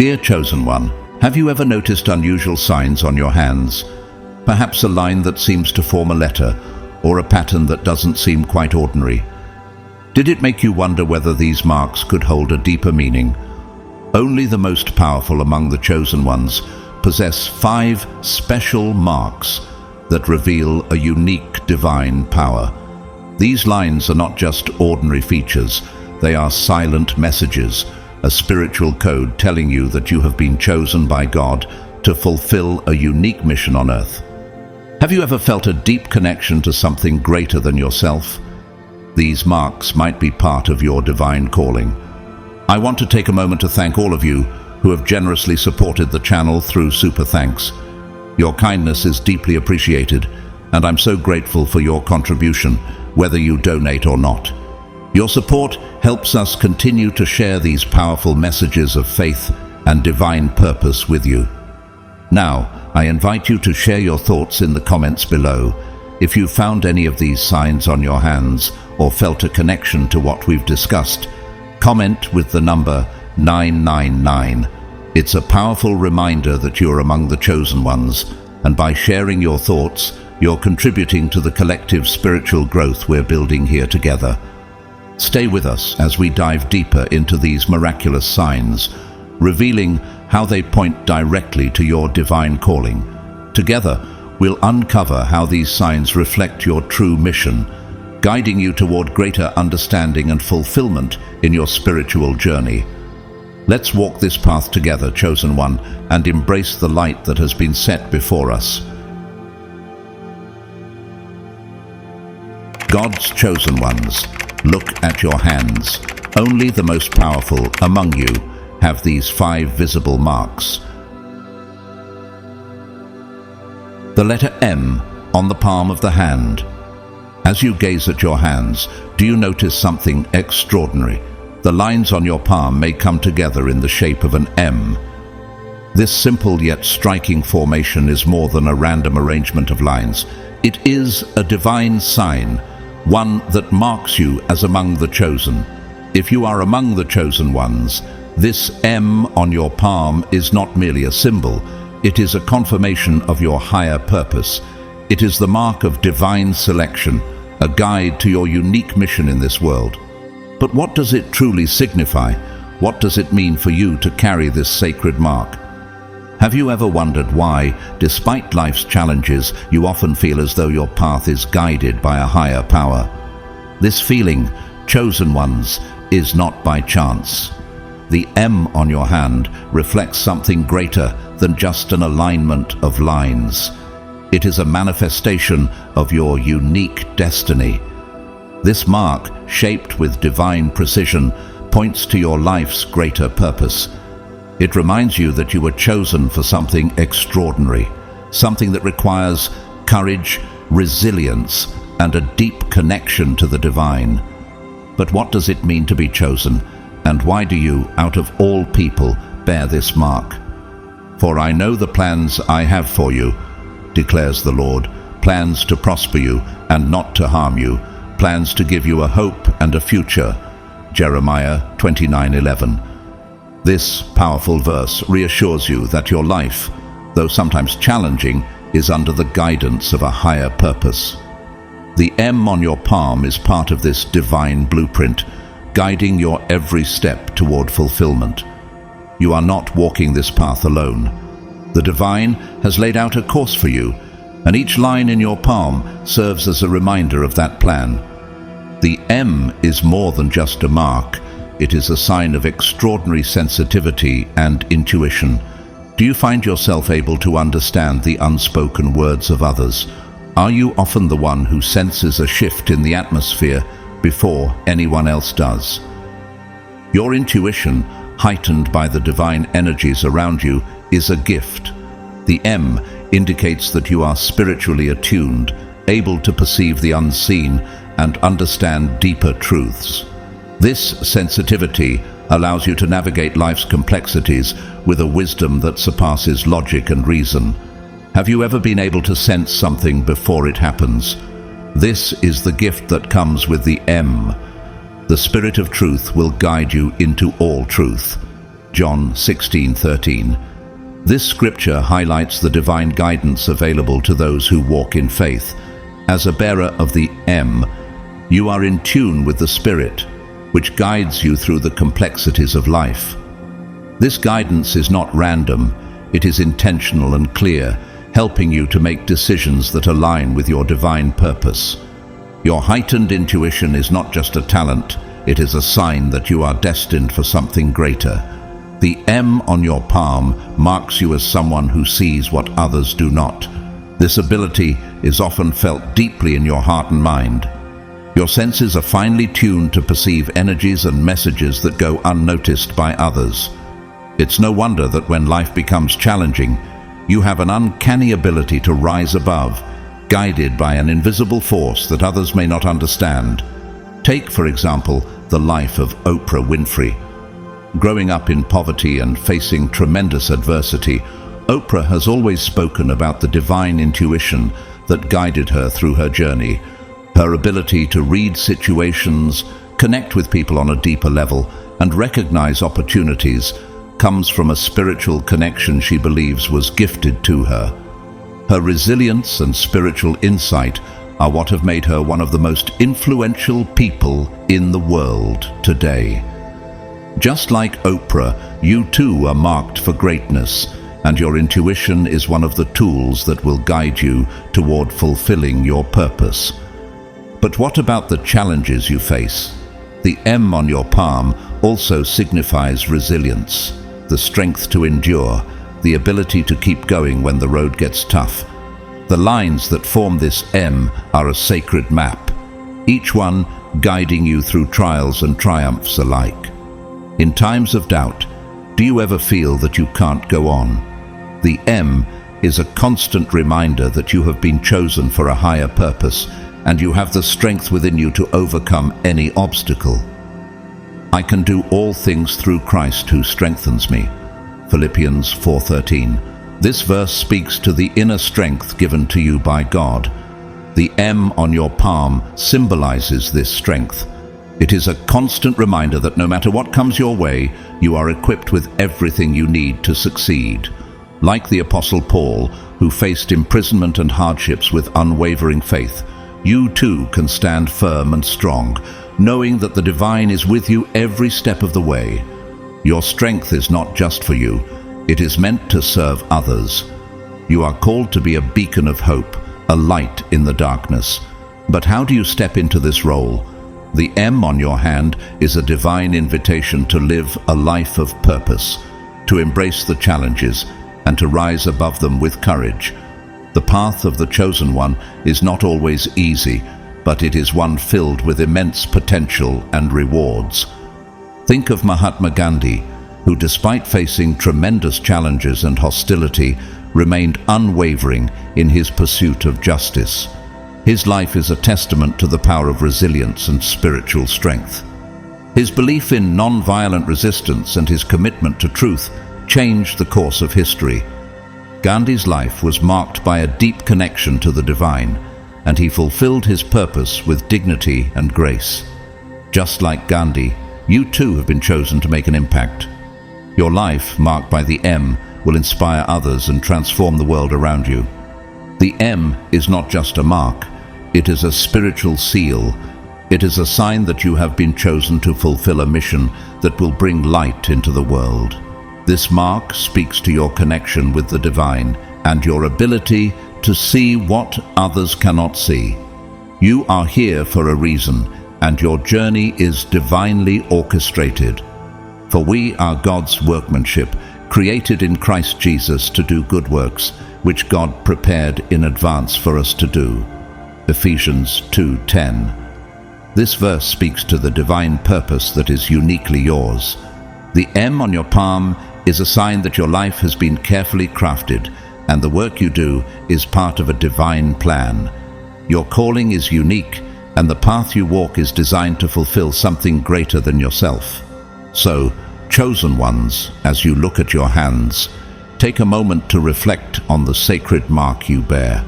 Dear Chosen One, have you ever noticed unusual signs on your hands? Perhaps a line that seems to form a letter, or a pattern that doesn't seem quite ordinary. Did it make you wonder whether these marks could hold a deeper meaning? Only the most powerful among the chosen ones possess 5 special marks that reveal a unique divine power. These lines are not just ordinary features, they are silent messages, a spiritual code telling you that you have been chosen by God to fulfill a unique mission on earth. Have you ever felt a deep connection to something greater than yourself? These marks might be part of your divine calling. I want to take a moment to thank all of you who have generously supported the channel through Super Thanks. Your kindness is deeply appreciated, and I'm so grateful for your contribution, whether you donate or not. Your support helps us continue to share these powerful messages of faith and divine purpose with you. Now, I invite you to share your thoughts in the comments below. If you found any of these signs on your hands or felt a connection to what we've discussed, comment with the number 999. It's a powerful reminder that you're among the chosen ones, and by sharing your thoughts, you're contributing to the collective spiritual growth we're building here together. Stay with us as we dive deeper into these miraculous signs, revealing how they point directly to your divine calling. Together, we'll uncover how these signs reflect your true mission, guiding you toward greater understanding and fulfillment in your spiritual journey. Let's walk this path together, Chosen One, and embrace the light that has been set before us. God's chosen ones, look at your hands. Only the most powerful among you have these 5 visible marks. The letter M on the palm of the hand. As you gaze at your hands, do you notice something extraordinary? The lines on your palm may come together in the shape of an M. This simple yet striking formation is more than a random arrangement of lines. It is a divine sign, one that marks you as among the chosen. If you are among the chosen ones, this M on your palm is not merely a symbol, it is a confirmation of your higher purpose. It is the mark of divine selection, a guide to your unique mission in this world. But what does it truly signify? What does it mean for you to carry this sacred mark? Have you ever wondered why, despite life's challenges, you often feel as though your path is guided by a higher power? This feeling, chosen ones, is not by chance. The M on your hand reflects something greater than just an alignment of lines. It is a manifestation of your unique destiny. This mark, shaped with divine precision, points to your life's greater purpose. It reminds you that you were chosen for something extraordinary, something that requires courage, resilience, and a deep connection to the divine. But what does it mean to be chosen? And why do you, out of all people, bear this mark? For I know the plans I have for you, declares the Lord, plans to prosper you and not to harm you, plans to give you a hope and a future. Jeremiah 29:11. This powerful verse reassures you that your life, though sometimes challenging, is under the guidance of a higher purpose. The M on your palm is part of this divine blueprint, guiding your every step toward fulfillment. You are not walking this path alone. The divine has laid out a course for you, and each line in your palm serves as a reminder of that plan. The M is more than just a mark. It is a sign of extraordinary sensitivity and intuition. Do you find yourself able to understand the unspoken words of others? Are you often the one who senses a shift in the atmosphere before anyone else does? Your intuition, heightened by the divine energies around you, is a gift. The M indicates that you are spiritually attuned, able to perceive the unseen and understand deeper truths. This sensitivity allows you to navigate life's complexities with a wisdom that surpasses logic and reason. Have you ever been able to sense something before it happens? This is the gift that comes with the M. The Spirit of Truth will guide you into all truth. John 16:13. This scripture highlights the divine guidance available to those who walk in faith. As a bearer of the M, you are in tune with the Spirit, which guides you through the complexities of life. This guidance is not random, it is intentional and clear, helping you to make decisions that align with your divine purpose. Your heightened intuition is not just a talent, it is a sign that you are destined for something greater. The M on your palm marks you as someone who sees what others do not. This ability is often felt deeply in your heart and mind. Your senses are finely tuned to perceive energies and messages that go unnoticed by others. It's no wonder that when life becomes challenging, you have an uncanny ability to rise above, guided by an invisible force that others may not understand. Take, for example, the life of Oprah Winfrey. Growing up in poverty and facing tremendous adversity, Oprah has always spoken about the divine intuition that guided her through her journey. Her ability to read situations, connect with people on a deeper level, and recognize opportunities comes from a spiritual connection she believes was gifted to her. Her resilience and spiritual insight are what have made her one of the most influential people in the world today. Just like Oprah, you too are marked for greatness, and your intuition is one of the tools that will guide you toward fulfilling your purpose. But what about the challenges you face? The M on your palm also signifies resilience, the strength to endure, the ability to keep going when the road gets tough. The lines that form this M are a sacred map, each one guiding you through trials and triumphs alike. In times of doubt, do you ever feel that you can't go on? The M is a constant reminder that you have been chosen for a higher purpose, and you have the strength within you to overcome any obstacle. I can do all things through Christ who strengthens me. Philippians 4:13. This verse speaks to the inner strength given to you by God. The M on your palm symbolizes this strength. It is a constant reminder that no matter what comes your way, you are equipped with everything you need to succeed. Like the Apostle Paul, who faced imprisonment and hardships with unwavering faith, you too can stand firm and strong, knowing that the divine is with you every step of the way. Your strength is not just for you, it is meant to serve others. You are called to be a beacon of hope, a light in the darkness. But how do you step into this role? The M on your hand is a divine invitation to live a life of purpose, to embrace the challenges, and to rise above them with courage. The path of the chosen one is not always easy, but it is one filled with immense potential and rewards. Think of Mahatma Gandhi, who despite facing tremendous challenges and hostility, remained unwavering in his pursuit of justice. His life is a testament to the power of resilience and spiritual strength. His belief in non-violent resistance and his commitment to truth changed the course of history. Gandhi's life was marked by a deep connection to the divine, and he fulfilled his purpose with dignity and grace. Just like Gandhi, you too have been chosen to make an impact. Your life, marked by the M, will inspire others and transform the world around you. The M is not just a mark, it is a spiritual seal. It is a sign that you have been chosen to fulfill a mission that will bring light into the world. This mark speaks to your connection with the divine and your ability to see what others cannot see. You are here for a reason, and your journey is divinely orchestrated. For we are God's workmanship, created in Christ Jesus to do good works, which God prepared in advance for us to do. Ephesians 2:10. This verse speaks to the divine purpose that is uniquely yours. The M on your palm is a sign that your life has been carefully crafted, and the work you do is part of a divine plan. Your calling is unique, and the path you walk is designed to fulfill something greater than yourself. So, chosen ones, as you look at your hands, take a moment to reflect on the sacred mark you bear.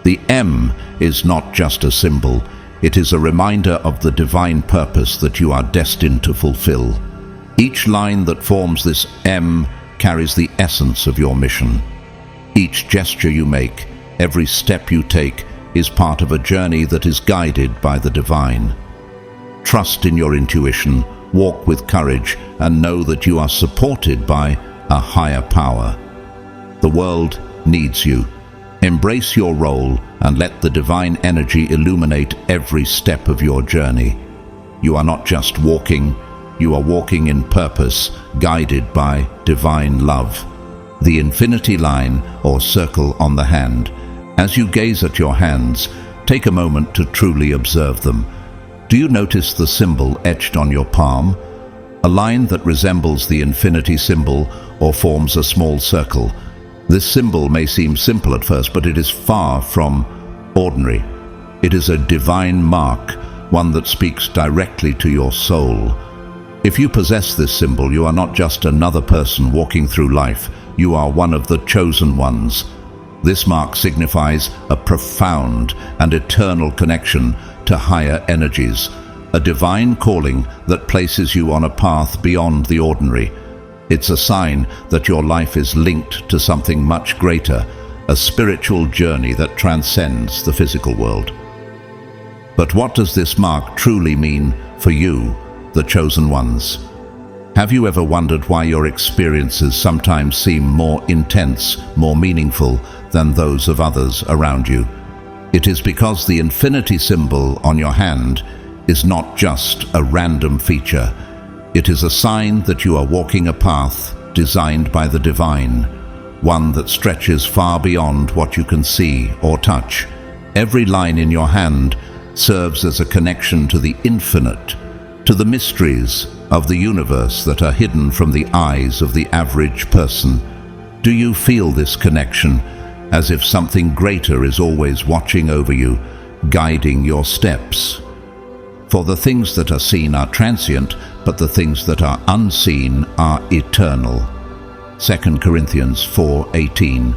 The M is not just a symbol, it is a reminder of the divine purpose that you are destined to fulfill. Each line that forms this M carries the essence of your mission. Each gesture you make, every step you take, is part of a journey that is guided by the divine. Trust in your intuition, walk with courage, and know that you are supported by a higher power. The world needs you. Embrace your role and let the divine energy illuminate every step of your journey. You are not just walking, you are walking in purpose, guided by divine love. The infinity line or circle on the hand. As you gaze at your hands, take a moment to truly observe them. Do you notice the symbol etched on your palm? A line that resembles the infinity symbol or forms a small circle. This symbol may seem simple at first, but it is far from ordinary. It is a divine mark, one that speaks directly to your soul. If you possess this symbol, you are not just another person walking through life. You are one of the chosen ones. This mark signifies a profound and eternal connection to higher energies, a divine calling that places you on a path beyond the ordinary. It's a sign that your life is linked to something much greater, a spiritual journey that transcends the physical world. But what does this mark truly mean for you, the chosen ones? Have you ever wondered why your experiences sometimes seem more intense, more meaningful than those of others around you? It is because the infinity symbol on your hand is not just a random feature. It is a sign that you are walking a path designed by the divine, one that stretches far beyond what you can see or touch. Every line in your hand serves as a connection to the infinite, to the mysteries of the universe that are hidden from the eyes of the average person. Do you feel this connection, as if something greater is always watching over you, guiding your steps? For the things that are seen are transient, but the things that are unseen are eternal. 2 Corinthians 4:18.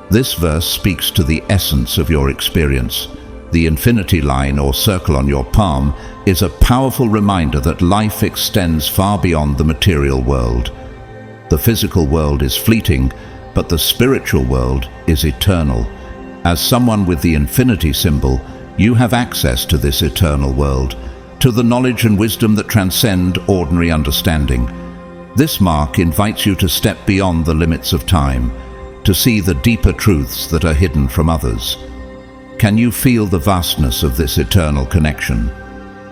This verse speaks to the essence of your experience. The infinity line or circle on your palm is a powerful reminder that life extends far beyond the material world. The physical world is fleeting, but the spiritual world is eternal. As someone with the infinity symbol, you have access to this eternal world, to the knowledge and wisdom that transcend ordinary understanding. This mark invites you to step beyond the limits of time, to see the deeper truths that are hidden from others. Can you feel the vastness of this eternal connection?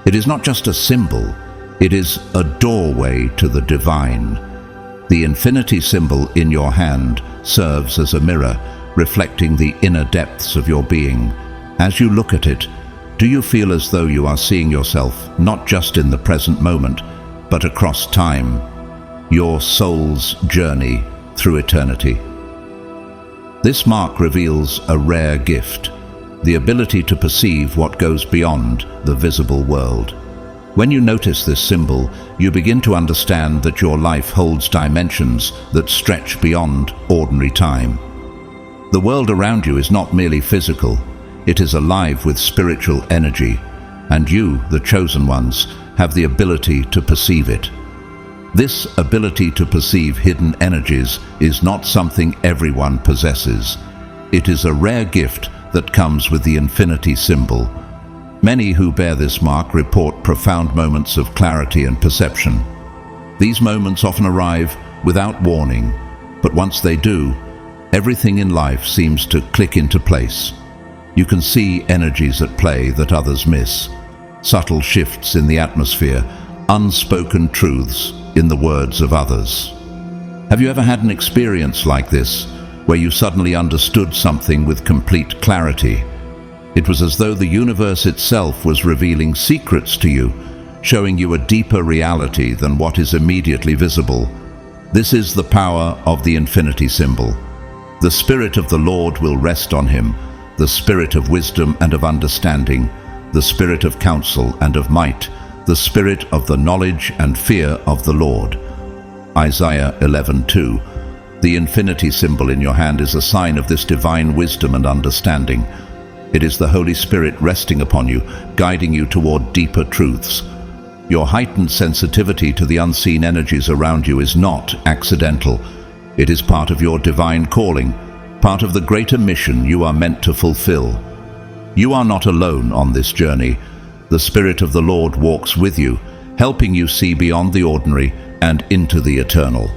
It is not just a symbol, it is a doorway to the divine. The infinity symbol in your hand serves as a mirror, reflecting the inner depths of your being. As you look at it, do you feel as though you are seeing yourself not just in the present moment, but across time, your soul's journey through eternity? This mark reveals a rare gift, the ability to perceive what goes beyond the visible world. When you notice this symbol, you begin to understand that your life holds dimensions that stretch beyond ordinary time. The world around you is not merely physical, it is alive with spiritual energy, and you, the chosen ones, have the ability to perceive it. This ability to perceive hidden energies is not something everyone possesses. It is a rare gift that comes with the infinity symbol. Many who bear this mark report profound moments of clarity and perception. These moments often arrive without warning, but once they do, everything in life seems to click into place. You can see energies at play that others miss, subtle shifts in the atmosphere, unspoken truths in the words of others. Have you ever had an experience like this, where you suddenly understood something with complete clarity? It was as though the universe itself was revealing secrets to you, showing you a deeper reality than what is immediately visible. This is the power of the infinity symbol. The Spirit of the Lord will rest on him, the Spirit of wisdom and of understanding, the Spirit of counsel and of might, the Spirit of the knowledge and fear of the Lord. Isaiah 11:2. The infinity symbol in your hand is a sign of this divine wisdom and understanding. It is the Holy Spirit resting upon you, guiding you toward deeper truths. Your heightened sensitivity to the unseen energies around you is not accidental. It is part of your divine calling, part of the greater mission you are meant to fulfill. You are not alone on this journey. The Spirit of the Lord walks with you, helping you see beyond the ordinary and into the eternal.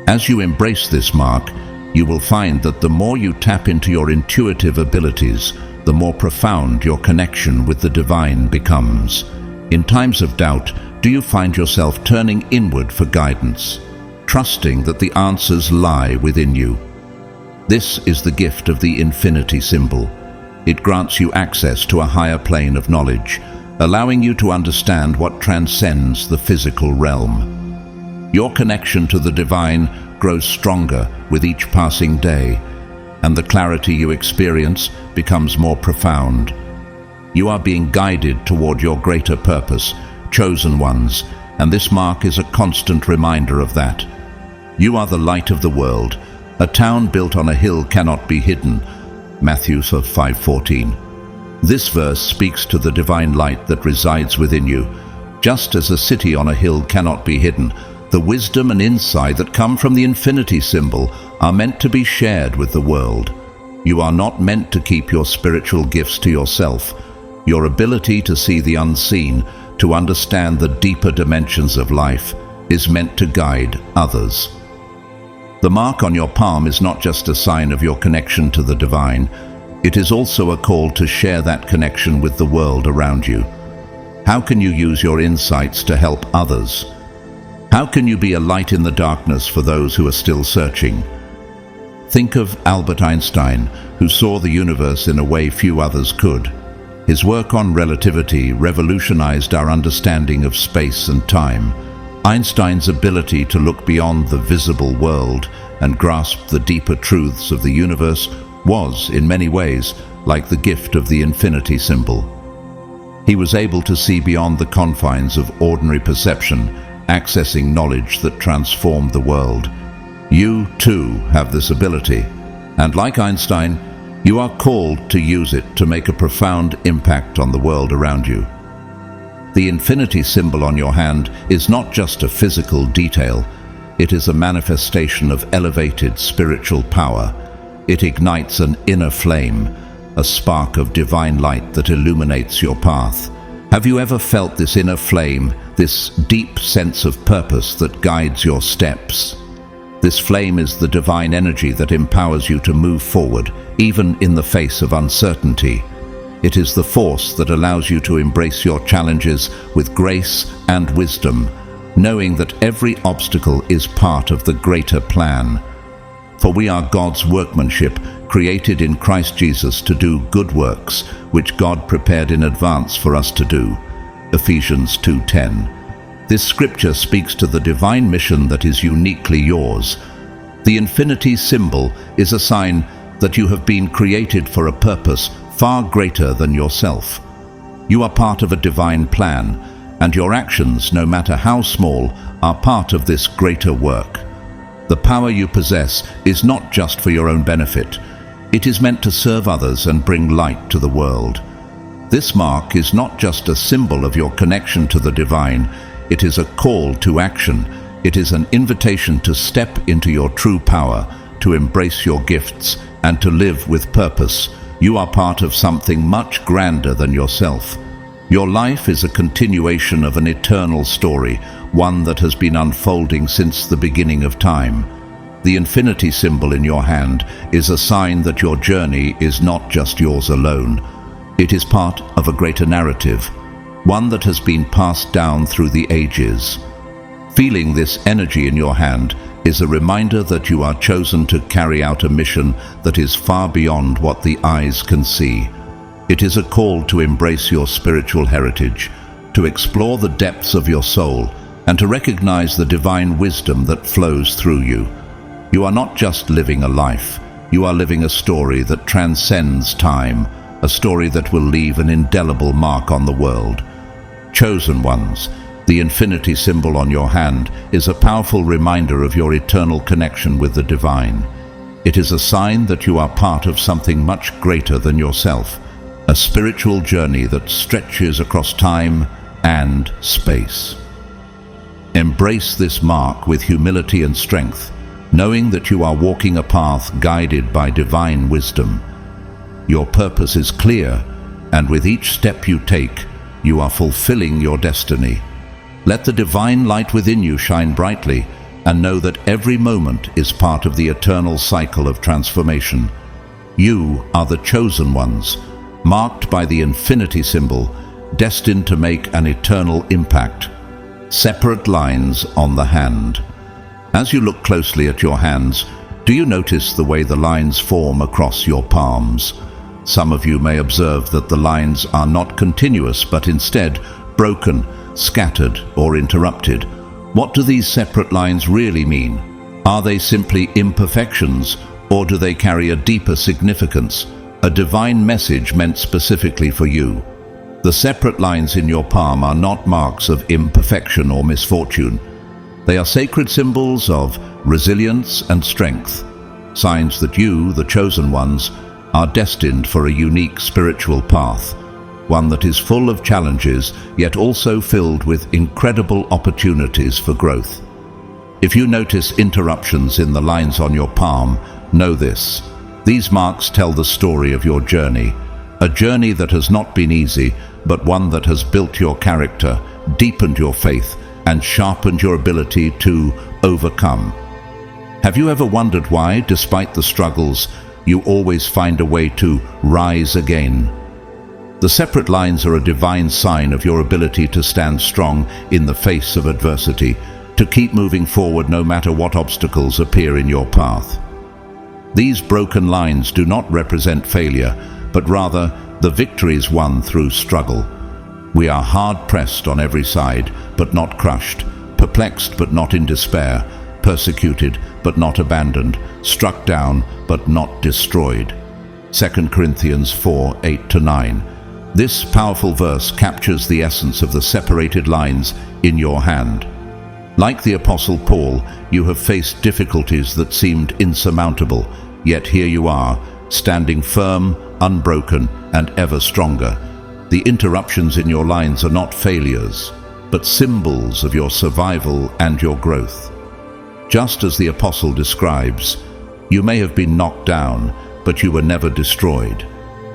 As you embrace this mark, you will find that the more you tap into your intuitive abilities, the more profound your connection with the divine becomes. In times of doubt, do you find yourself turning inward for guidance, trusting that the answers lie within you? This is the gift of the infinity symbol. It grants you access to a higher plane of knowledge, allowing you to understand what transcends the physical realm. Your connection to the divine grows stronger with each passing day, and the clarity you experience becomes more profound. You are being guided toward your greater purpose, chosen ones, and this mark is a constant reminder of that. You are the light of the world. A town built on a hill cannot be hidden. Matthew 5:14. This verse speaks to the divine light that resides within you. Just as a city on a hill cannot be hidden, the wisdom and insight that come from the infinity symbol are meant to be shared with the world. You are not meant to keep your spiritual gifts to yourself. Your ability to see the unseen, to understand the deeper dimensions of life, is meant to guide others. The mark on your palm is not just a sign of your connection to the divine. It is also a call to share that connection with the world around you. How can you use your insights to help others? How can you be a light in the darkness for those who are still searching? Think of Albert Einstein, who saw the universe in a way few others could. His work on relativity revolutionized our understanding of space and time. Einstein's ability to look beyond the visible world and grasp the deeper truths of the universe was, in many ways, like the gift of the infinity symbol. He was able to see beyond the confines of ordinary perception, accessing knowledge that transformed the world. You, too, have this ability, and like Einstein, you are called to use it to make a profound impact on the world around you. The infinity symbol on your hand is not just a physical detail. It is a manifestation of elevated spiritual power. It ignites an inner flame, a spark of divine light that illuminates your path. Have you ever felt this inner flame, this deep sense of purpose that guides your steps? This flame is the divine energy that empowers you to move forward, even in the face of uncertainty. It is the force that allows you to embrace your challenges with grace and wisdom, knowing that every obstacle is part of the greater plan. For we are God's workmanship, created in Christ Jesus to do good works, which God prepared in advance for us to do. Ephesians 2:10. This scripture speaks to the divine mission that is uniquely yours. The infinity symbol is a sign that you have been created for a purpose far greater than yourself. You are part of a divine plan, and your actions, no matter how small, are part of this greater work. The power you possess is not just for your own benefit. It is meant to serve others and bring light to the world. This mark is not just a symbol of your connection to the divine. It is a call to action. It is an invitation to step into your true power, to embrace your gifts, and to live with purpose. You are part of something much grander than yourself. Your life is a continuation of an eternal story, one that has been unfolding since the beginning of time. The infinity symbol in your hand is a sign that your journey is not just yours alone. It is part of a greater narrative, one that has been passed down through the ages. Feeling this energy in your hand is a reminder that you are chosen to carry out a mission that is far beyond what the eyes can see. It is a call to embrace your spiritual heritage, to explore the depths of your soul, and to recognize the divine wisdom that flows through you. You are not just living a life, you are living a story that transcends time, a story that will leave an indelible mark on the world. Chosen ones, the infinity symbol on your hand is a powerful reminder of your eternal connection with the divine. It is a sign that you are part of something much greater than yourself, a spiritual journey that stretches across time and space. Embrace this mark with humility and strength, knowing that you are walking a path guided by divine wisdom. Your purpose is clear, and with each step you take, you are fulfilling your destiny. Let the divine light within you shine brightly, and know that every moment is part of the eternal cycle of transformation. You are the chosen ones, marked by the infinity symbol, destined to make an eternal impact. Separate lines on the hand. As you look closely at your hands, do you notice the way the lines form across your palms? Some of you may observe that the lines are not continuous, but instead broken, scattered, or interrupted. What do these separate lines really mean? Are they simply imperfections, or do they carry a deeper significance, a divine message meant specifically for you? The separate lines in your palm are not marks of imperfection or misfortune. They are sacred symbols of resilience and strength, signs that you, the chosen ones, are destined for a unique spiritual path, one that is full of challenges, yet also filled with incredible opportunities for growth. If you notice interruptions in the lines on your palm, know this: these marks tell the story of your journey, a journey that has not been easy, but one that has built your character, deepened your faith, and sharpened your ability to overcome. Have you ever wondered why, despite the struggles, you always find a way to rise again? The separate lines are a divine sign of your ability to stand strong in the face of adversity, to keep moving forward no matter what obstacles appear in your path. These broken lines do not represent failure, but rather the victories won through struggle. We are hard-pressed on every side, but not crushed, perplexed but not in despair, persecuted but not abandoned, struck down but not destroyed. 2 Corinthians 4:8-9. This powerful verse captures the essence of the separated lines in your hand. Like the Apostle Paul, you have faced difficulties that seemed insurmountable, yet here you are, standing firm, unbroken, and ever stronger. The interruptions in your lines are not failures, but symbols of your survival and your growth. Just as the Apostle describes, you may have been knocked down, but you were never destroyed.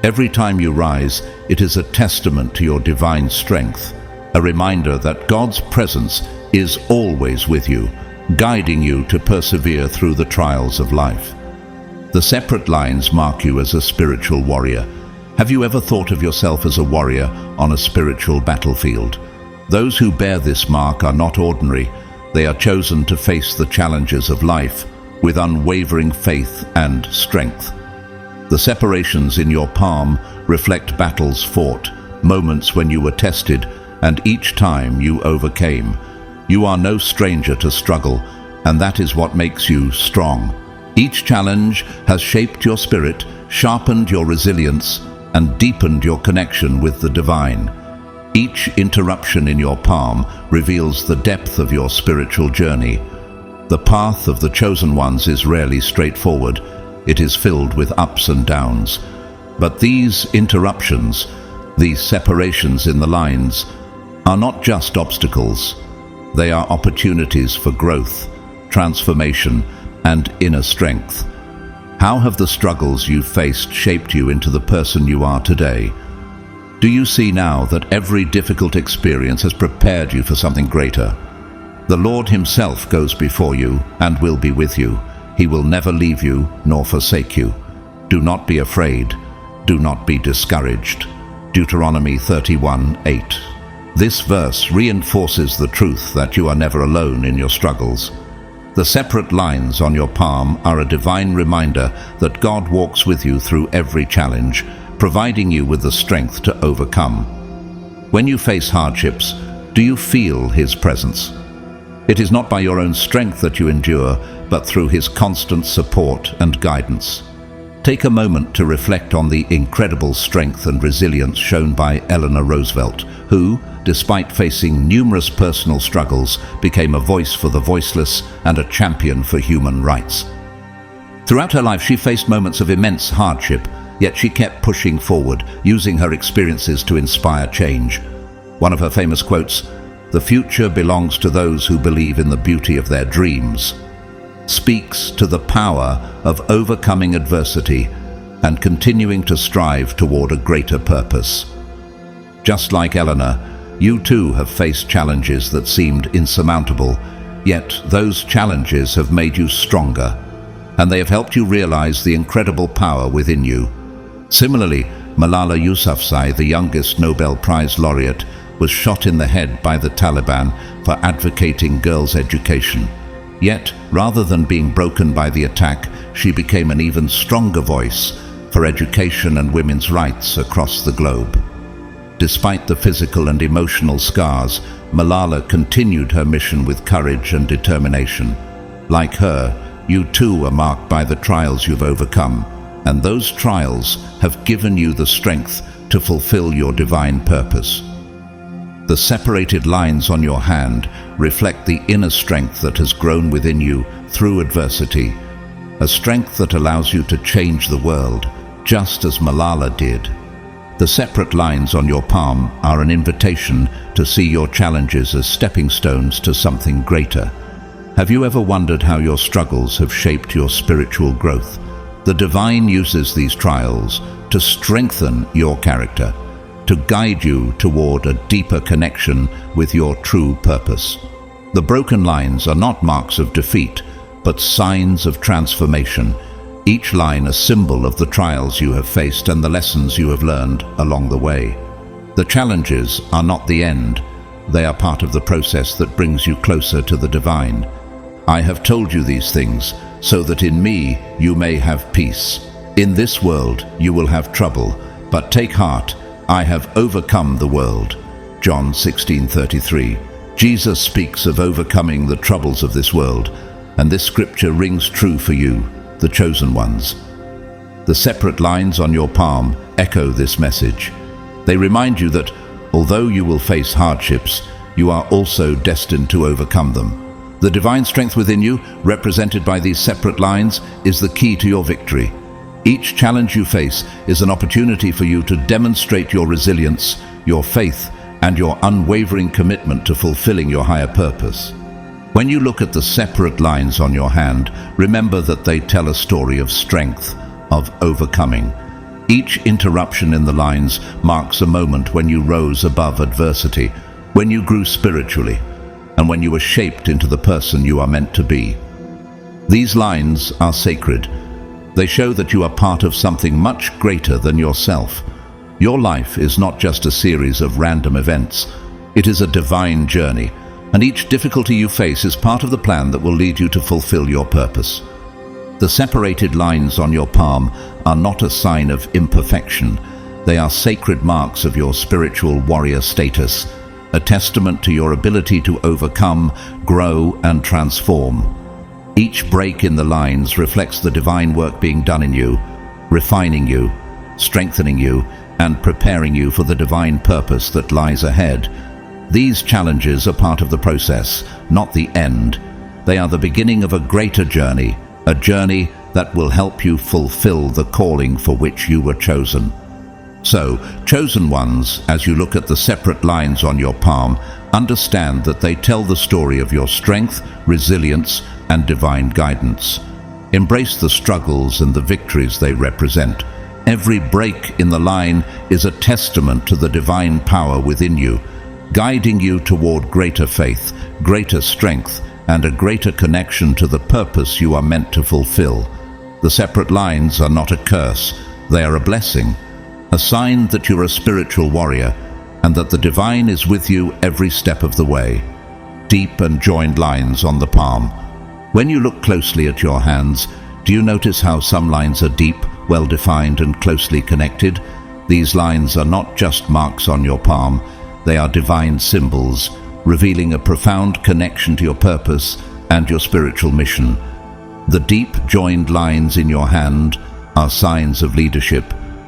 Every time you rise, it is a testament to your divine strength, a reminder that God's presence is always with you, guiding you to persevere through the trials of life. The separate lines mark you as a spiritual warrior. Have you ever thought of yourself as a warrior on a spiritual battlefield? Those who bear this mark are not ordinary. They are chosen to face the challenges of life with unwavering faith and strength. The separations in your palm reflect battles fought, moments when you were tested, and each time you overcame. You are no stranger to struggle, and that is what makes you strong. Each challenge has shaped your spirit, sharpened your resilience, and deepened your connection with the divine. Each interruption in your palm reveals the depth of your spiritual journey. The path of the chosen ones is rarely straightforward. It is filled with ups and downs. But these interruptions, these separations in the lines, are not just obstacles. They are opportunities for growth, transformation, and inner strength. How have the struggles you've faced shaped you into the person you are today? Do you see now that every difficult experience has prepared you for something greater? The Lord Himself goes before you and will be with you. He will never leave you nor forsake you. Do not be afraid. Do not be discouraged. Deuteronomy 31:8. This verse reinforces the truth that you are never alone in your struggles. The separate lines on your palm are a divine reminder that God walks with you through every challenge, providing you with the strength to overcome. When you face hardships, do you feel His presence? It is not by your own strength that you endure, but through His constant support and guidance. Take a moment to reflect on the incredible strength and resilience shown by Eleanor Roosevelt, who, despite facing numerous personal struggles, became a voice for the voiceless and a champion for human rights. Throughout her life, she faced moments of immense hardship, yet she kept pushing forward, using her experiences to inspire change. One of her famous quotes, "The future belongs to those who believe in the beauty of their dreams," speaks to the power of overcoming adversity and continuing to strive toward a greater purpose. Just like Eleanor, you too have faced challenges that seemed insurmountable, yet those challenges have made you stronger, and they have helped you realize the incredible power within you. Similarly, Malala Yousafzai, the youngest Nobel Prize laureate, was shot in the head by the Taliban for advocating girls' education. Yet, rather than being broken by the attack, she became an even stronger voice for education and women's rights across the globe. Despite the physical and emotional scars, Malala continued her mission with courage and determination. Like her, you too are marked by the trials you've overcome, and those trials have given you the strength to fulfill your divine purpose. The separated lines on your hand reflect the inner strength that has grown within you through adversity, a strength that allows you to change the world, just as Malala did. The separate lines on your palm are an invitation to see your challenges as stepping stones to something greater. Have you ever wondered how your struggles have shaped your spiritual growth? The divine uses these trials to strengthen your character, to guide you toward a deeper connection with your true purpose. The broken lines are not marks of defeat, but signs of transformation, each line a symbol of the trials you have faced and the lessons you have learned along the way. The challenges are not the end, they are part of the process that brings you closer to the divine. I have told you these things so that in me you may have peace. In this world you will have trouble, but take heart, I have overcome the world. John 16:33. Jesus speaks of overcoming the troubles of this world, and this scripture rings true for you, the chosen ones. The separate lines on your palm echo this message. They remind you that, although you will face hardships, you are also destined to overcome them. The divine strength within you, represented by these separate lines, is the key to your victory. Each challenge you face is an opportunity for you to demonstrate your resilience, your faith, and your unwavering commitment to fulfilling your higher purpose. When you look at the separate lines on your hand, remember that they tell a story of strength, of overcoming. Each interruption in the lines marks a moment when you rose above adversity, when you grew spiritually, and when you were shaped into the person you are meant to be. These lines are sacred. They show that you are part of something much greater than yourself. Your life is not just a series of random events. It is a divine journey, and each difficulty you face is part of the plan that will lead you to fulfill your purpose. The separated lines on your palm are not a sign of imperfection. They are sacred marks of your spiritual warrior status, a testament to your ability to overcome, grow, and transform. Each break in the lines reflects the divine work being done in you, refining you, strengthening you, and preparing you for the divine purpose that lies ahead. These challenges are part of the process, not the end. They are the beginning of a greater journey, a journey that will help you fulfill the calling for which you were chosen. So, chosen ones, as you look at the separate lines on your palm, understand that they tell the story of your strength, resilience, and divine guidance. Embrace the struggles and the victories they represent. Every break in the line is a testament to the divine power within you, guiding you toward greater faith, greater strength, and a greater connection to the purpose you are meant to fulfill. The separate lines are not a curse, they are a blessing, a sign that you're a spiritual warrior and that the divine is with you every step of the way. Deep and joined lines on the palm. When you look closely at your hands, do you notice how some lines are deep, well-defined, and closely connected? These lines are not just marks on your palm, they are divine symbols, revealing a profound connection to your purpose and your spiritual mission. The deep joined lines in your hand are signs of leadership,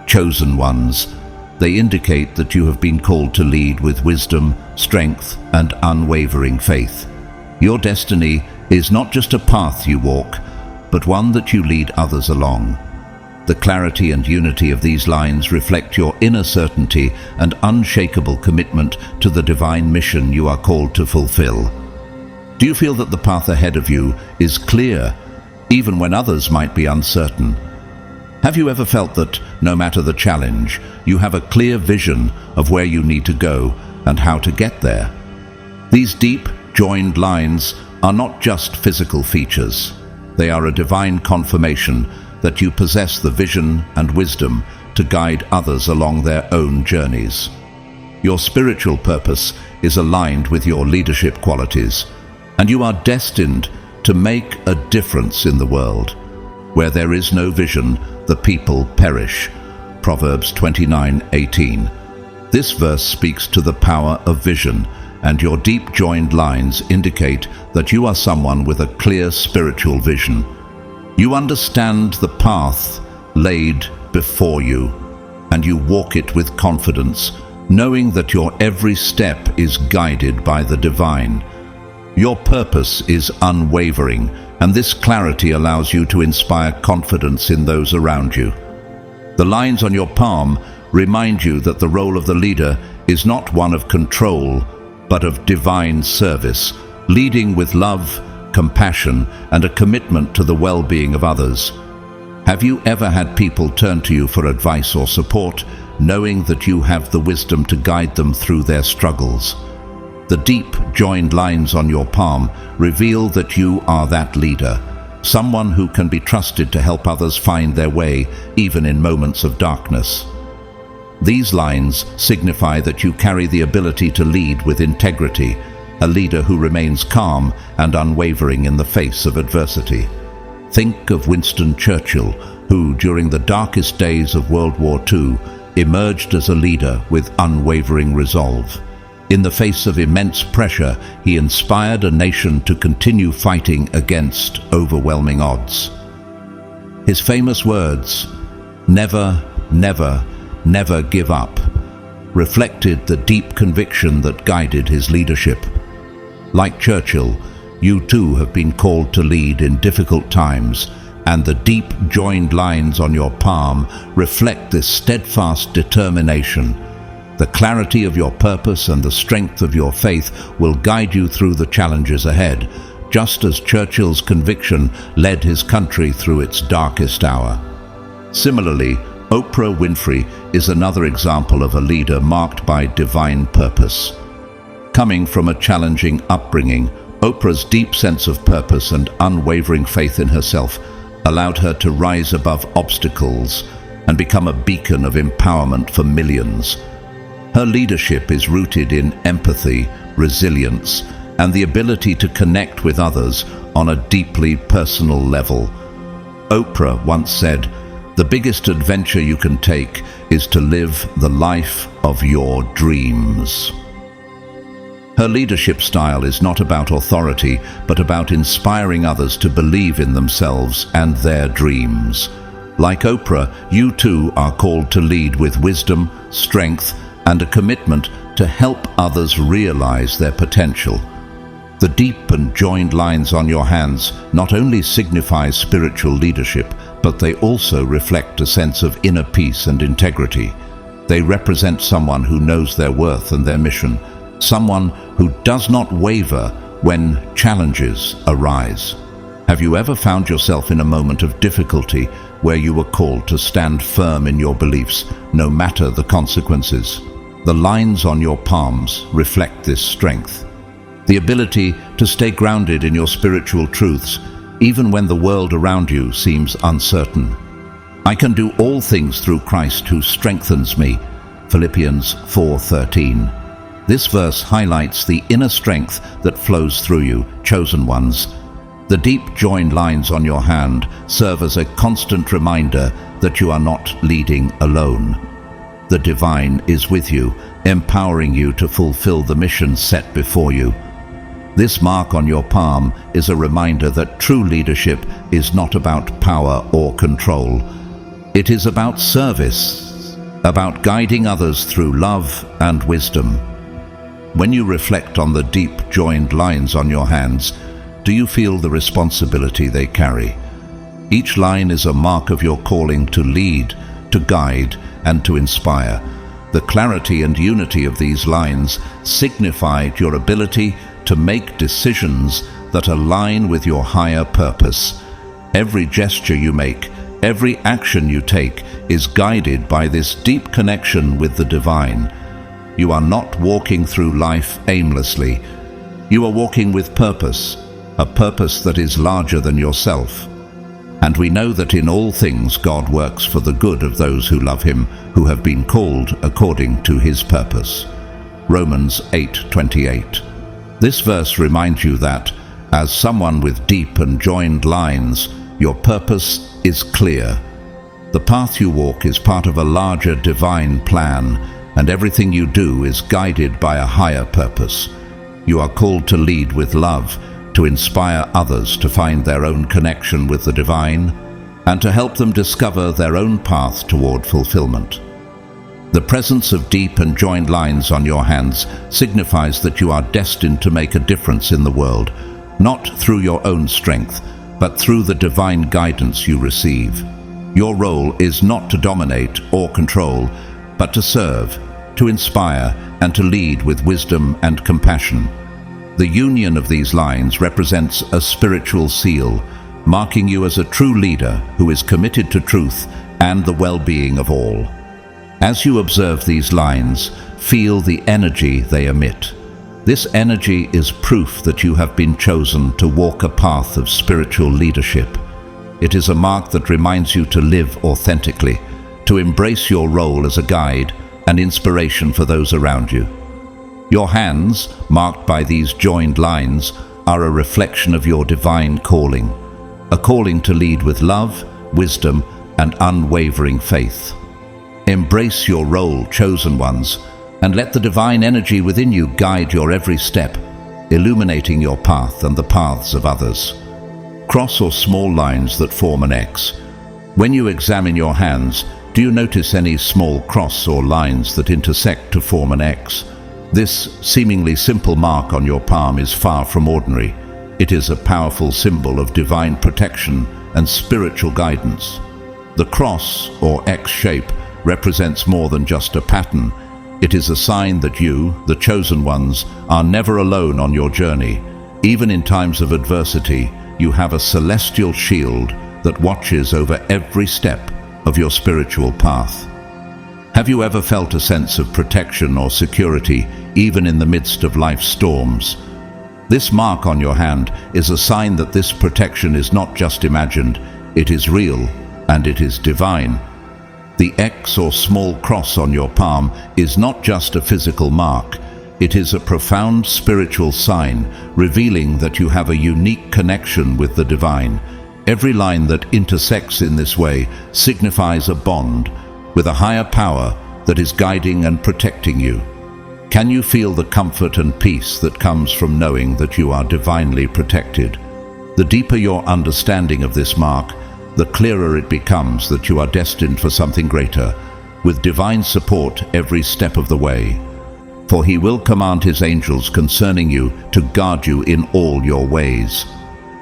chosen ones. They indicate that you have been called to lead with wisdom, strength, and unwavering faith. Your destiny is not just a path you walk, but one that you lead others along. The clarity and unity of these lines reflect your inner certainty and unshakable commitment to the divine mission you are called to fulfill. Do you feel that the path ahead of you is clear, even when others might be uncertain? Have you ever felt that, no matter the challenge, you have a clear vision of where you need to go and how to get there? These deep, joined lines are not just physical features. They are a divine confirmation that you possess the vision and wisdom to guide others along their own journeys. Your spiritual purpose is aligned with your leadership qualities, and you are destined to make a difference in the world. Where there is no vision, the people perish. Proverbs 29:18. This verse speaks to the power of vision, and your deep joined lines indicate that you are someone with a clear spiritual vision. You understand the path laid before you, and you walk it with confidence, knowing that your every step is guided by the divine. Your purpose is unwavering, and this clarity allows you to inspire confidence in those around you. The lines on your palm remind you that the role of the leader is not one of control, but of divine service, leading with love, compassion, and a commitment to the well-being of others. Have you ever had people turn to you for advice or support, knowing that you have the wisdom to guide them through their struggles? The deep, joined lines on your palm reveal that you are that leader, someone who can be trusted to help others find their way, even in moments of darkness. These lines signify that you carry the ability to lead with integrity, a leader who remains calm and unwavering in the face of adversity. Think of Winston Churchill, who, during the darkest days of World War II, emerged as a leader with unwavering resolve. In the face of immense pressure, he inspired a nation to continue fighting against overwhelming odds. His famous words, "Never, never, never give up," reflected the deep conviction that guided his leadership. Like Churchill, you too have been called to lead in difficult times, and the deep joined lines on your palm reflect this steadfast determination. The clarity of your purpose and the strength of your faith will guide you through the challenges ahead, just as Churchill's conviction led his country through its darkest hour. Similarly, Oprah Winfrey is another example of a leader marked by divine purpose. Coming from a challenging upbringing, Oprah's deep sense of purpose and unwavering faith in herself allowed her to rise above obstacles and become a beacon of empowerment for millions. Her leadership is rooted in empathy, resilience, and the ability to connect with others on a deeply personal level. Oprah once said, "The biggest adventure you can take is to live the life of your dreams." Her leadership style is not about authority, but about inspiring others to believe in themselves and their dreams. Like Oprah, you too are called to lead with wisdom, strength, and a commitment to help others realize their potential. The deep and joined lines on your hands not only signify spiritual leadership, but they also reflect a sense of inner peace and integrity. They represent someone who knows their worth and their mission, someone who does not waver when challenges arise. Have you ever found yourself in a moment of difficulty where you were called to stand firm in your beliefs, no matter the consequences? The lines on your palms reflect this strength. The ability to stay grounded in your spiritual truths, even when the world around you seems uncertain. I can do all things through Christ who strengthens me. Philippians 4:13. This verse highlights the inner strength that flows through you, chosen ones. The deep joined lines on your hand serve as a constant reminder that you are not leading alone. The divine is with you, empowering you to fulfill the mission set before you. This mark on your palm is a reminder that true leadership is not about power or control. It is about service, about guiding others through love and wisdom. When you reflect on the deep joined lines on your hands, do you feel the responsibility they carry? Each line is a mark of your calling to lead, to guide, and to inspire. The clarity and unity of these lines signify your ability to make decisions that align with your higher purpose. Every gesture you make, every action you take is guided by this deep connection with the divine. You are not walking through life aimlessly. You are walking with purpose, a purpose that is larger than yourself. And we know that in all things God works for the good of those who love him, who have been called according to his purpose. Romans 8:28. This verse reminds you that, as someone with deep and joined lines, your purpose is clear. The path you walk is part of a larger divine plan, and everything you do is guided by a higher purpose. You are called to lead with love, to inspire others to find their own connection with the divine, and to help them discover their own path toward fulfillment. The presence of deep and joined lines on your hands signifies that you are destined to make a difference in the world, not through your own strength, but through the divine guidance you receive. Your role is not to dominate or control, but to serve, to inspire, and to lead with wisdom and compassion. The union of these lines represents a spiritual seal, marking you as a true leader who is committed to truth and the well-being of all. As you observe these lines, feel the energy they emit. This energy is proof that you have been chosen to walk a path of spiritual leadership. It is a mark that reminds you to live authentically, to embrace your role as a guide and inspiration for those around you. Your hands, marked by these joined lines, are a reflection of your divine calling, a calling to lead with love, wisdom, and unwavering faith. Embrace your role, chosen ones, and let the divine energy within you guide your every step, illuminating your path and the paths of others. Cross or small lines that form an X. When you examine your hands, do you notice any small cross or lines that intersect to form an X? This seemingly simple mark on your palm is far from ordinary. It is a powerful symbol of divine protection and spiritual guidance. The cross, or X shape, represents more than just a pattern. It is a sign that you, the chosen ones, are never alone on your journey. Even in times of adversity, you have a celestial shield that watches over every step of your spiritual path. Have you ever felt a sense of protection or security, even in the midst of life's storms? This mark on your hand is a sign that this protection is not just imagined, it is real and it is divine. The X or small cross on your palm is not just a physical mark, it is a profound spiritual sign, revealing that you have a unique connection with the divine. Every line that intersects in this way signifies a bond with a higher power that is guiding and protecting you. Can you feel the comfort and peace that comes from knowing that you are divinely protected? The deeper your understanding of this mark, the clearer it becomes that you are destined for something greater, with divine support every step of the way. For he will command his angels concerning you to guard you in all your ways.